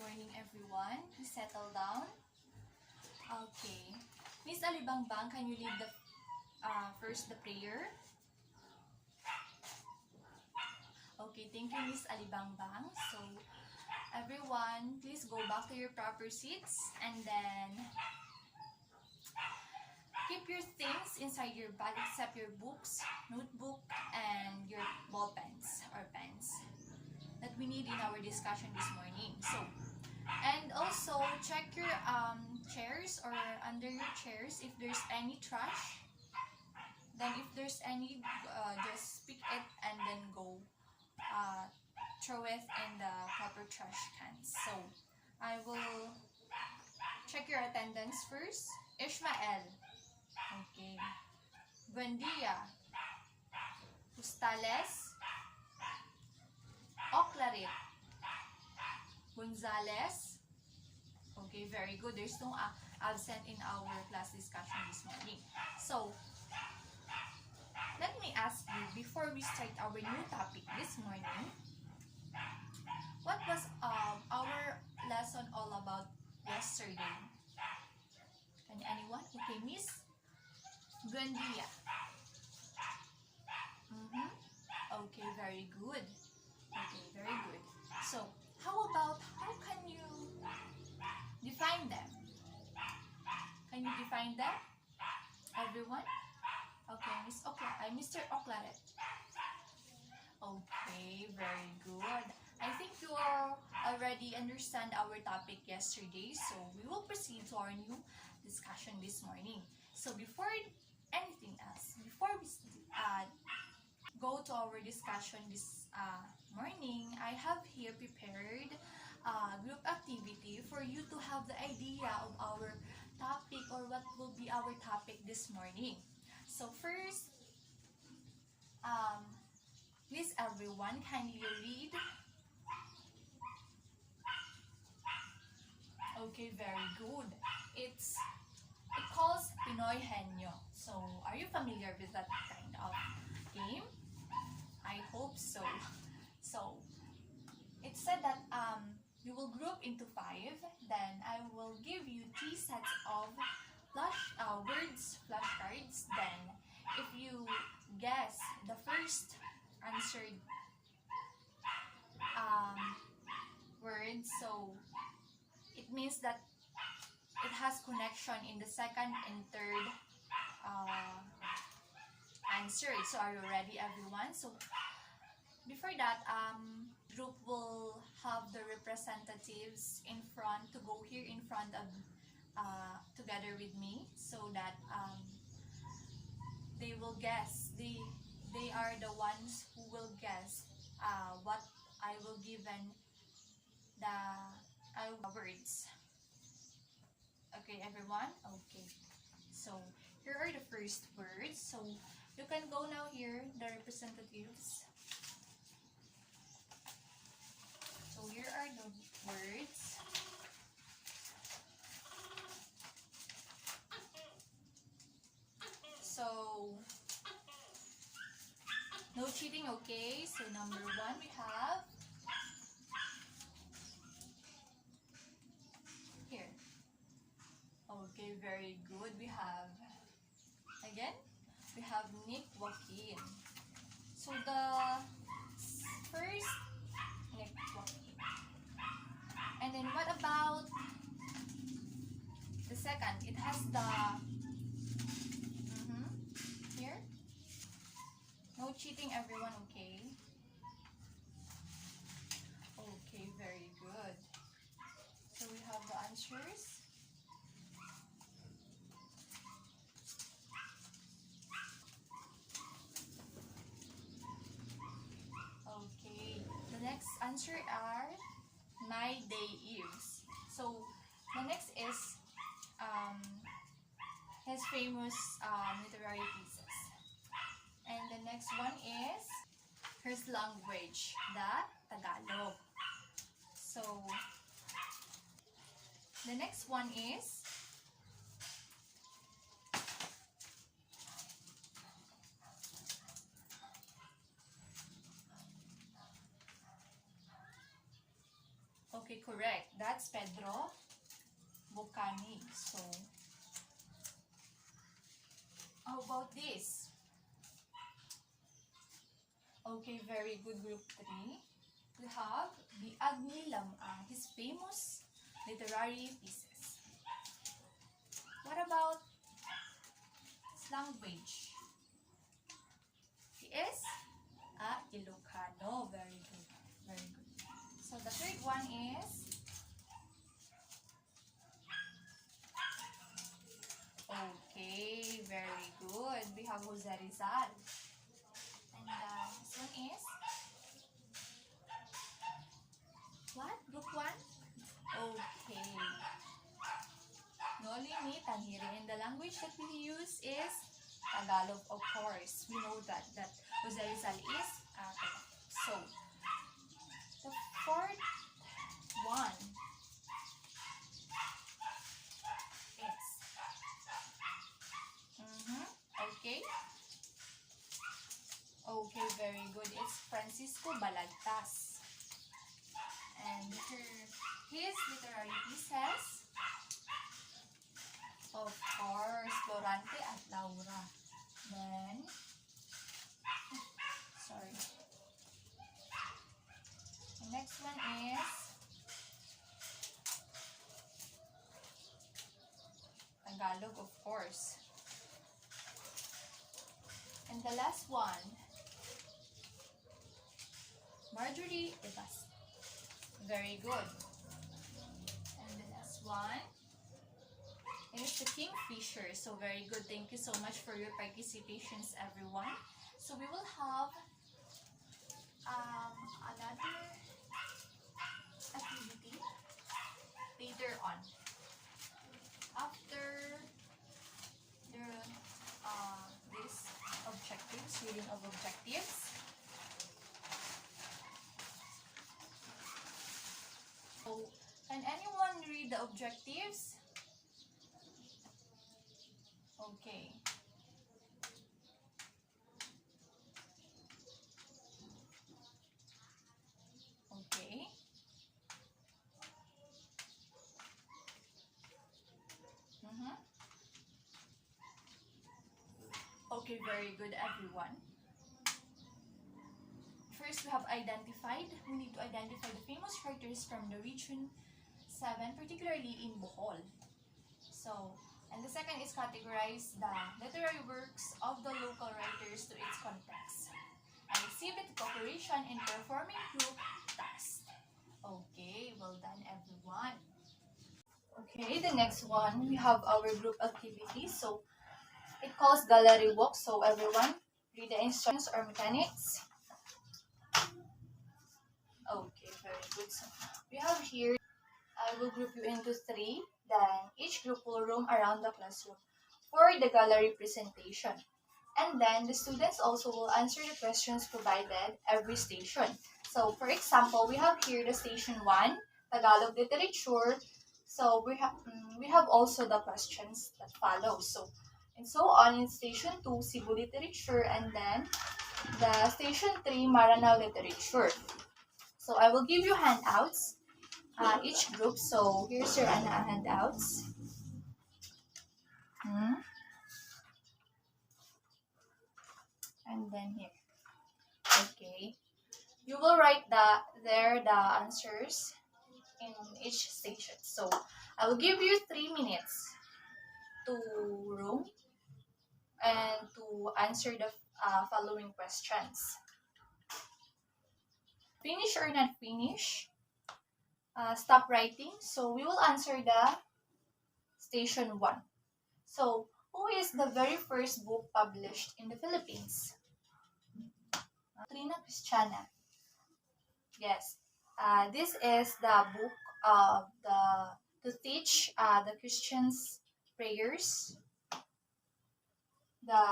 morning, everyone. Please settle down. Okay. Miss Alibangbang, can you lead the first the prayer? Okay, thank you, Miss Alibangbang. So, everyone, please go back to your proper seats and then keep your things inside your bag except your books, notebook, and your ball pens or pens that we need in our discussion this morning. So, and also check your chairs or under your chairs if there's any trash. Then if there's any, just pick it and then go throw it in the proper trash cans. So, I will check your attendance first. Ishmael. Okay. Buendia. Hustales. Oclarit. Gonzales. Okay, very good. There's no absent in our class discussion this morning. So, let me ask you, before we start our new topic this morning, what was our lesson all about yesterday? Can anyone? Okay, Miss Buendia. Okay, very good. Okay, very good. So, how can you define them? Can you define them? Everyone? Okay, Mr. Oclaret. Okay, very good. I think you already understand our topic yesterday, so we will proceed to our new discussion this morning. So before anything else, before we go to our discussion this morning, I have here prepared a group activity for you to have the idea of our topic or what will be our topic this morning. So first, please everyone kindly read. Okay, very good. It calls Pinoy Henyo. So, are you familiar with that kind of game? I hope so. So, it said that you will group into 5. Then I will give you 3 sets of flashcards. Then, if you guess the first answered word, so it means that it has connection in the second and third answer. So are you ready, everyone? So before that, group will have the representatives in front to go here in front of together with me, so that they will guess. They are the ones who will guess what I will given the words. Okay, everyone? Okay. So, here are the first words. So, you can go now here, the representatives. So, here are the words. So, no cheating, okay? So, number 1 we have here. Okay, very good. We have Nick Joaquin. So the first Nick Joaquin. And then what about the second? It has the here. No cheating, everyone, okay? Okay, very good. So we have the answers. Okay, the next answer are My Day Eves. So the next is his famous literary pieces. And the next one is his language, the Tagalog. So the next one is Okay, correct. That's Pedro Bocani. So, how about this? Okay, very good, group 3. We have Biag ni Lamang, his famous literary pieces. What about his language? He is a Ilocano. Very good. Very good. So the third one is okay, very good. We have Jose Rizal. And this one is what? Group 1? Okay. Noli Taniri. And the language that we use is Tagalog, of course. We know that Jose Rizal is Tagalog. So, the fourth one is okay. Okay, very good. It's Francisco Balagtas. And his literary pieces, of course, Florante at Laura. Then, sorry. The next one is Tagalog, of course. And the last one, Marjorie Evas. Very good. And the last one is the Kingfisher. So very good. Thank you so much for your participations, everyone. So we will have another activity later on. After this objectives, reading of objectives. So, can anyone read the objectives? Okay. Okay. Okay, very good, everyone. First, we have identified. We need to identify the famous writers from the region 7, particularly in Bohol. So, and the second is categorize the literary works of the local writers to its context. And exhibit cooperation in performing group tasks. Okay, well done, everyone. Okay, the next one, we have our group activities. So, it calls gallery walk. So, everyone, read the instructions or mechanics. Okay, very good. So, we have here, I will group you into 3. Then, each group will roam around the classroom for the gallery presentation. And then, the students also will answer the questions provided every station. So, for example, we have here the station 1, Tagalog literature. So, we have also the questions that follow. So, and so on in station 2, Cebu literature, and then the station 3, Maranao literature. So, I will give you handouts, each group. So, here's your handouts. And then here. Okay. You will write the answers in each station. So, I will give you 3 minutes to room and to answer the following questions. Finish or not finish? Stop writing. So, we will answer the station 1. So, who is the very first book published in the Philippines? Doctrina Christiana. Yes. This is the book of to teach the Christians prayers, the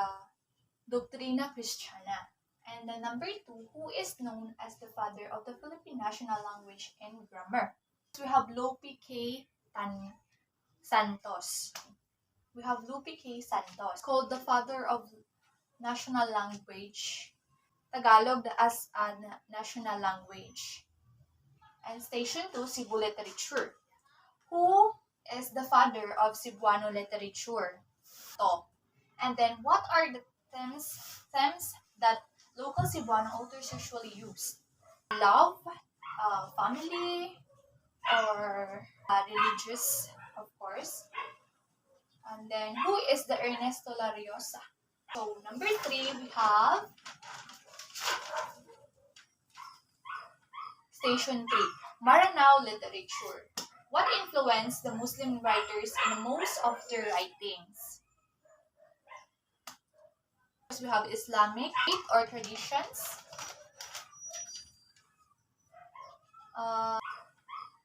Doctrina Christiana. And the number 2, who is known as the father of the Philippine national language and grammar? We have Lope K. Santos. We have Lope K. Santos, called the father of national language, Tagalog as a national language. And station 2, Cebu literature. Who is the father of Cebuano literature? To. And then what are the themes that local Cebuano authors usually use? Love, family, or religious, of course. And then who is the Ernesto Lariosa? So number 3, we have station 3, Maranao literature. What influenced the Muslim writers in most of their writings? First, we have Islamic faith or traditions.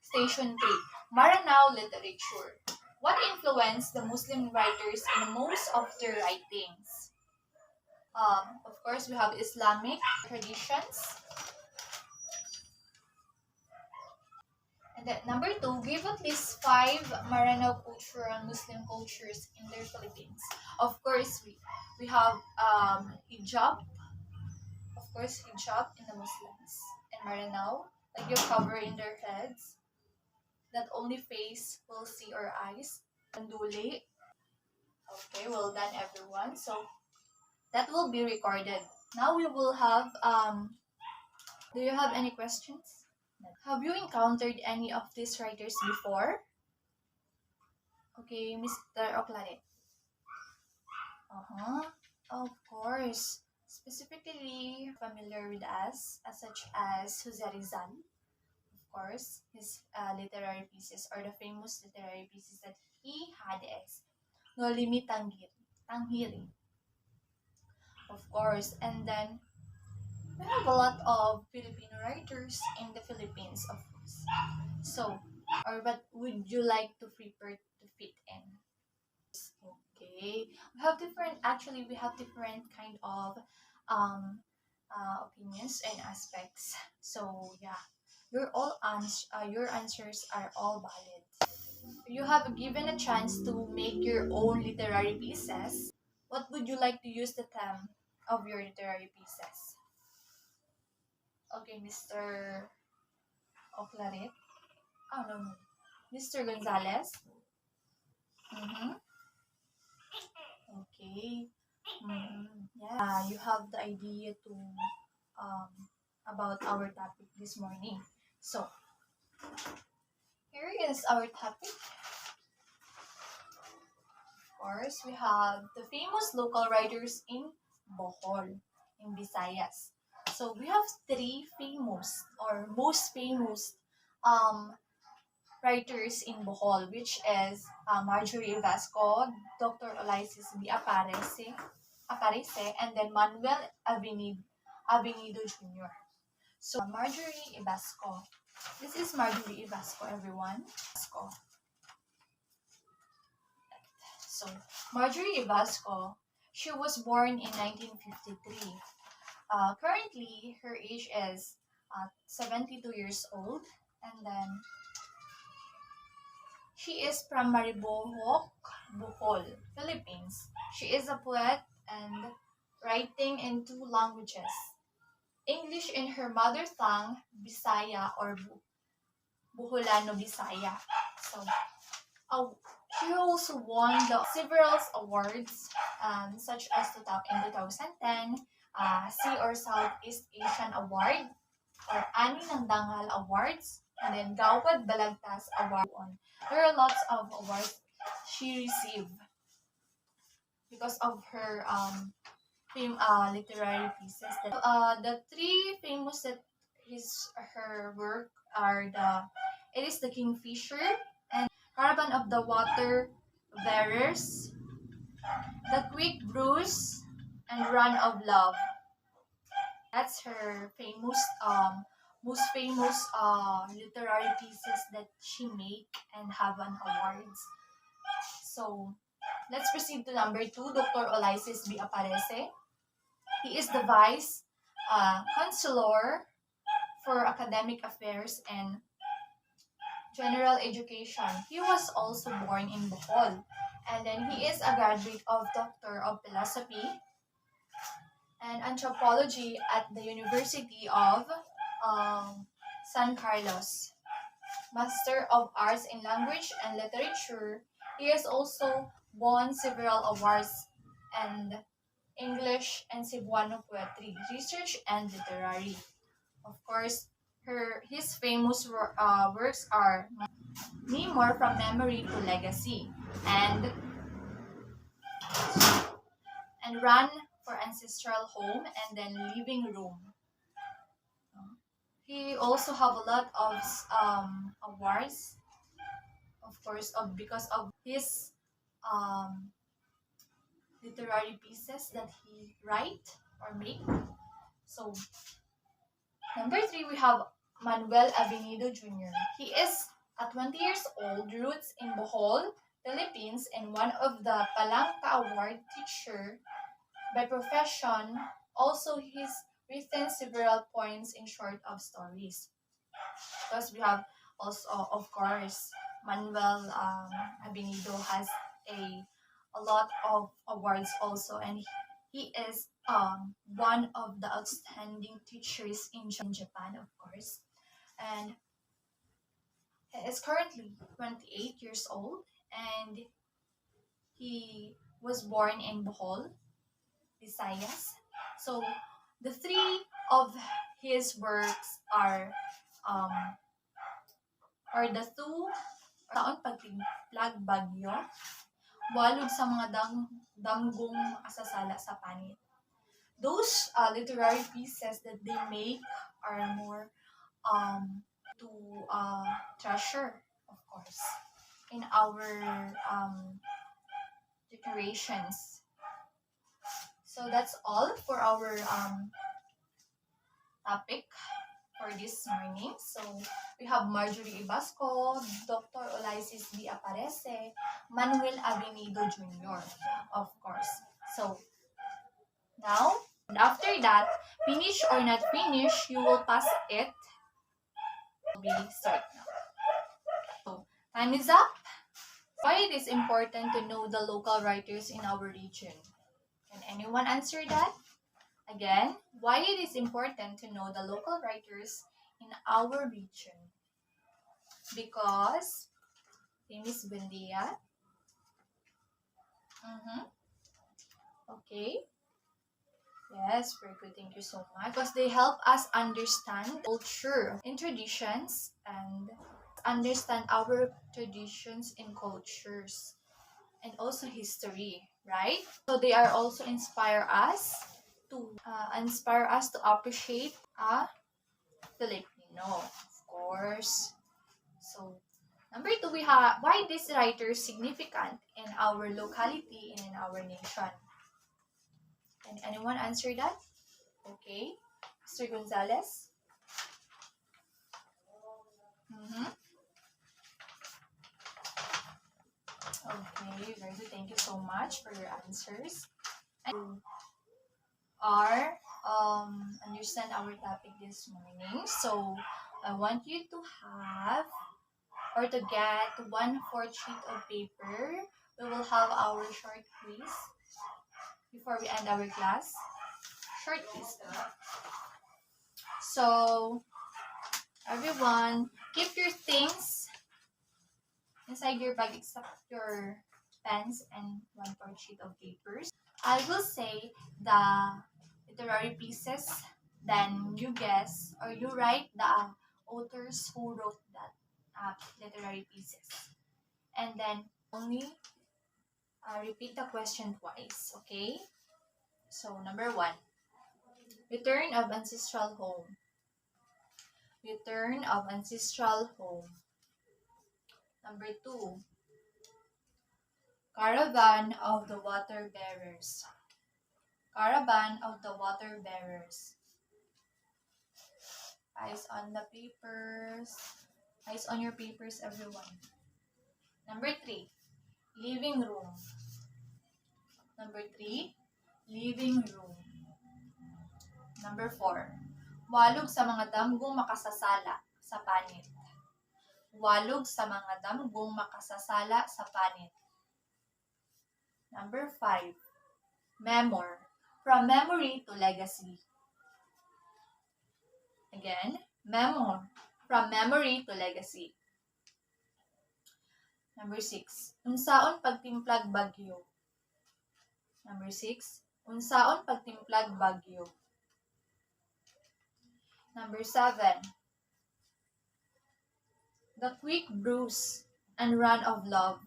Station 3, Maranao literature. What influenced the Muslim writers in most of their writings? Of course, we have Islamic traditions. And then number 2, give at least 5 Maranao cultural Muslim cultures in the Philippines. Of course, we have hijab. Of course, hijab in the Muslims. In Maranao, like you cover in their heads, that only face will see our eyes. Anduli. Okay, well done everyone. So that will be recorded. Now we will have do you have any questions? Have you encountered any of these writers before? Okay, Mr. Oclaret. Of course. Specifically familiar with us, such as Jose Rizal. Of course, his literary pieces or the famous literary pieces that he had is Nolimi Tanghiri. Of course, and then we have a lot of Filipino writers in the Philippines, of course. So, or what would you like to prepare to fit in? Okay, we have different kind of opinions and aspects. So yeah, your answers are all valid. You have given a chance to make your own literary pieces. What would you like to use the theme of your literary pieces? Okay, Mr. Oclaret. Oh, no. Mr. Gonzalez. Mm-hmm. Okay. Mm-hmm. Yeah, you have the idea to about our topic this morning. So, here is our topic. Of course, we have the famous local writers in Bohol, in Visayas. So, we have 3 famous or most famous writers in Bohol, which is Marjorie Vasco, Dr. Olaisis B. Aparece, and then Manuel Avenido Jr. So, Marjorie Ibasco. This is Marjorie Ibasco, everyone. So, Marjorie Ibasco, she was born in 1953. Currently, her age is 72 years old, and then she is from Maribojoc, Bohol, Philippines. She is a poet and writing in 2 languages. English in her mother tongue, Bisaya or Boholano Bisaya. So, she also won several awards such as in 2010, Sea or Southeast Asian Award, or Ani ng Dangal Awards, and then Gawad Balagtas Award. There are lots of awards she received because of her literary pieces. The 3 famous that is her work are it is the Kingfisher and Caravan of the Water Bearers, The Quick Bruise, and Run of Love. That's her most famous literary pieces that she make and have an awards. So let's proceed to number 2, Dr. Olaisis B. Aparece. He is the Vice Chancellor for Academic Affairs and General Education. He was also born in Bohol. And then he is a graduate of Doctor of Philosophy and Anthropology at the University of San Carlos, Master of Arts in Language and Literature. He has also won several awards and English and Cebuano poetry, research and literary. Of course, his famous works are Me More from Memory to Legacy and Run for Ancestral Home and then Living Room. He also have a lot of awards, of course, because of his um, literary pieces that he write or make. So number 3, we have Manuel Avenido Jr. He is at 20 years old, roots in Bohol, Philippines, and one of the Palangka Award teacher by profession. Also, he's written several poems in short of stories. Because we have also, of course, Manuel Avenido has a lot of awards also, and he is one of the outstanding teachers in Japan, of course. And he is currently 28 years old, and he was born in Bohol, Visayas. So the 3 of his works are um, the 2 Taon Pagpiglag Bagyo, Walog sa mga damgong makasasala sa panit. Those literary pieces that they make are more to treasure, of course, in our generations. So that's all for our topic for this morning. So we have Marjorie Ibasco, Dr. Olaisis B. Aparece, Manuel Avenido Jr., of course. So now, and after that, finish or not finish, you will pass it. We start now. So time is up. Why it is important to know the local writers in our region? Can anyone answer that? Again, why it is important to know the local writers in our region? Because, Miss Buendia. Okay. Yes, very good. Thank you so much. Because they help us understand culture and traditions and understand our traditions and cultures and also history, right? So they are also inspire us to appreciate a Filipino, of course. So number 2, we have why this writer is significant in our locality and in our nation. Can anyone answer that? Okay, Mr. Gonzalez. Okay, very good. Thank you so much for your answers. And are understand our topic this morning. So I want you to have or to get 1/4 sheet of paper. We will have our short quiz before we end our class. Short quiz. So everyone, keep your things inside your bag except your pens and 1/4 sheet of papers. I will say the literary pieces, then you guess or you write the authors who wrote that literary pieces. And then only repeat the question twice, okay? So number 1, Return of Ancestral Home. Return of Ancestral Home. Number 2, Caravan of the Water Bearers. Caravan of the Water Bearers. Eyes on the papers. Eyes on your papers, everyone. Number 3, Living Room. Number 3, Living Room. Number 4, Walog sa mga damgong makasasala sa panit. Walog sa mga damgong makasasala sa panit. Number 5, Memor. From Memory to Legacy. Again, Memor. from memory to legacy. Number 6. Unsaon pagtimplag bagyo? Number 6. Unsaon pagtimplag bagyo? Number 7. The quick bruise and run of love.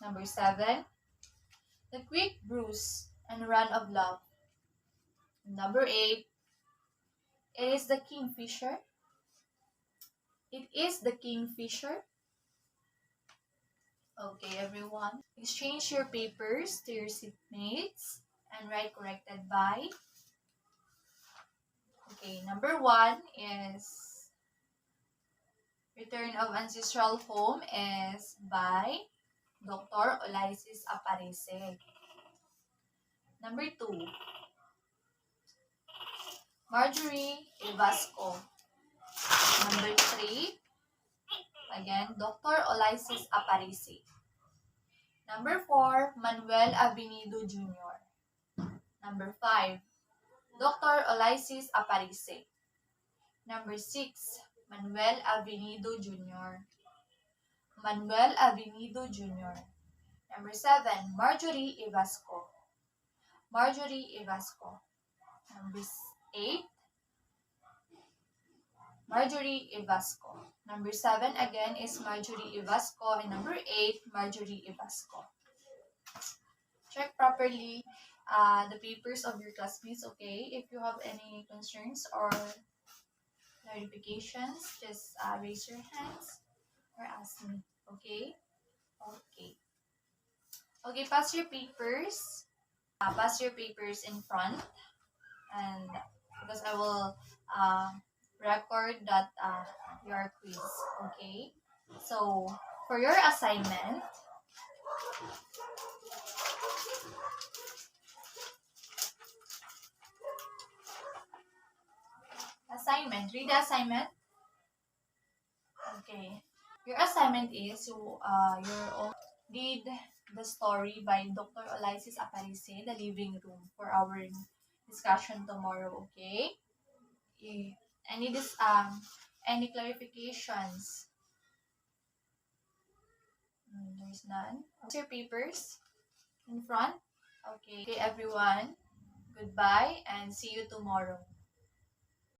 Number 7. The quick bruise and run of love. Number 8. It is the kingfisher. It is the kingfisher. Okay, everyone. Exchange your papers to your seatmates and write corrected by. Okay, number 1 is Return of Ancestral Home is by Dr. Olaisis Aparice. Number 2, Marjorie Evasco. Number 3, again, Dr. Olaisis Aparice. Number 4, Manuel Avenido Jr. Number 5, Dr. Olaisis Aparice. Number 6, Manuel Avenido Jr. Manuel Avenido Jr. Number 7, Marjorie Evasco. Marjorie Evasco. Number 8, Marjorie Evasco. Number 7 again is Marjorie Evasco. And number 8, Marjorie Evasco. Check properly the papers of your classmates, okay? If you have any concerns or clarifications, just raise your hands or ask me, okay? Okay. Okay, pass your papers. Pass your papers in front, and because I will record that your quiz, okay? So, for your assignment, read the assignment. Okay. Your assignment is read the story by Dr. Olaisis Aparice, The Living Room, for our discussion tomorrow, okay? Any clarifications? There's none. What's your papers in front? Okay, everyone. Goodbye and see you tomorrow.